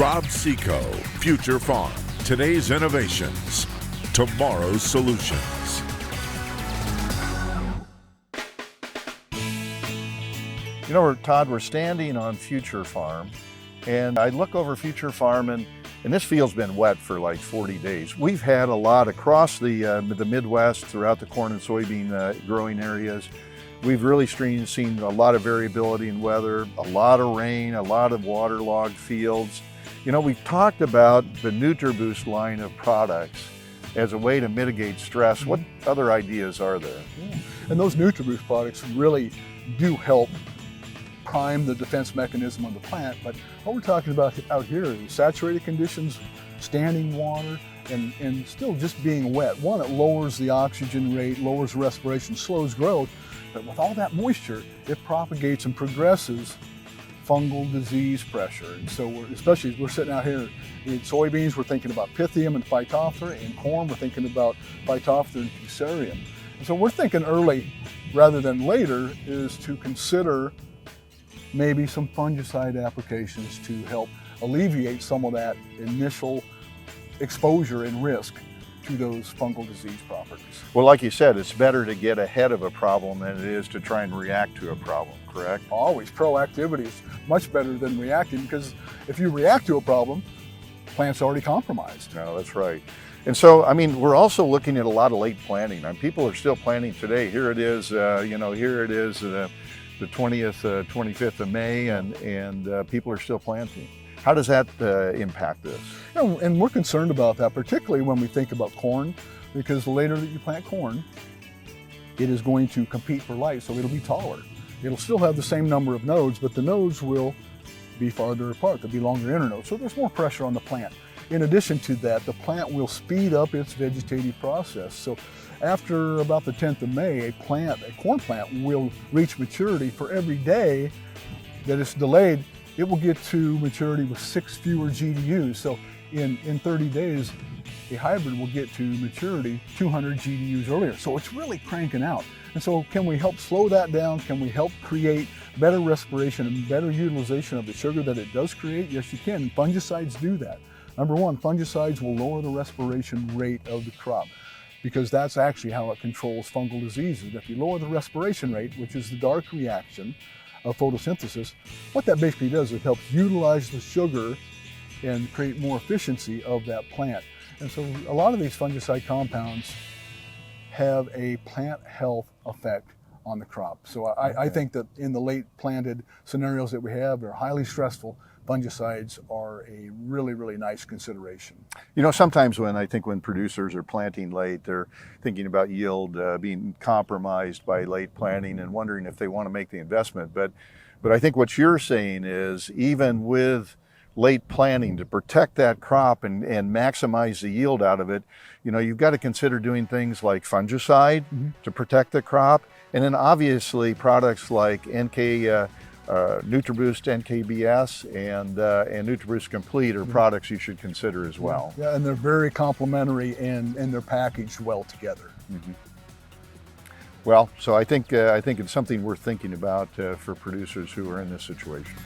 Rob Seco, Future Farm. Today's innovations, tomorrow's solutions. You know, Todd, we're standing on Future Farm, and I look over Future Farm, and this field's been wet for like 40 days. We've had a lot across the Midwest, throughout the corn and soybean growing areas. We've really seen a lot of variability in weather, a lot of rain, a lot of waterlogged fields. You know, we've talked about the NutriBoost line of products as a way to mitigate stress. What other ideas are there? Yeah. And those NutriBoost products really do help prime the defense mechanism of the plant. But what we're talking about out here is saturated conditions, standing water, and still just being wet. One, it lowers the oxygen rate, lowers respiration, slows growth. But with all that moisture, it propagates and progresses fungal disease pressure. And so especially as we're sitting out here in soybeans, we're thinking about Pythium and Phytophthora. In corn, we're thinking about Phytophthora and Fusarium. And so we're thinking early rather than later is to consider maybe some fungicide applications to help alleviate some of that initial exposure and risk to those fungal disease properties. Well, like you said, it's better to get ahead of a problem than it is to try and react to a problem, correct? Always. Proactivity is much better than reacting, because if you react to a problem, the plant's already compromised. No, that's right. And so, I mean, we're also looking at a lot of late planting. And people are still planting today. Here it is, here it is the 20th, 25th of May, and people are still planting. How does that impact this? You know, and we're concerned about that, particularly when we think about corn, because the later that you plant corn, it is going to compete for light, so it'll be taller. It'll still have the same number of nodes, but the nodes will be farther apart. There'll be longer internodes, so there's more pressure on the plant. In addition to that, the plant will speed up its vegetative process. So after about the 10th of May, a corn plant will reach maturity. For every day that it's delayed, it will get to maturity with 6 fewer GDUs. So in 30 days, a hybrid will get to maturity 200 GDUs earlier. So it's really cranking out. And so can we help slow that down? Can we help create better respiration and better utilization of the sugar that it does create? Yes, you can. And fungicides do that. Number one, fungicides will lower the respiration rate of the crop, because that's actually how it controls fungal diseases. If you lower the respiration rate, which is the dark reaction of photosynthesis, what that basically does is it helps utilize the sugar and create more efficiency of that plant. And so a lot of these fungicide compounds have a plant health effect on the crop. So I think that in the late planted scenarios that we have, they're highly stressful. Fungicides are a really, really nice consideration. You know, sometimes when producers are planting late, they're thinking about yield being compromised by late planting and wondering if they want to make the investment. But I think what you're saying is, even with late planting, to protect that crop and maximize the yield out of it, you know, you've got to consider doing things like fungicide to protect the crop, and then obviously products like NutriBoost NKBS and NutriBoost Complete are products you should consider as well. Yeah, and they're very complementary, and they're packaged well together. Well, so I think it's something worth thinking about for producers who are in this situation.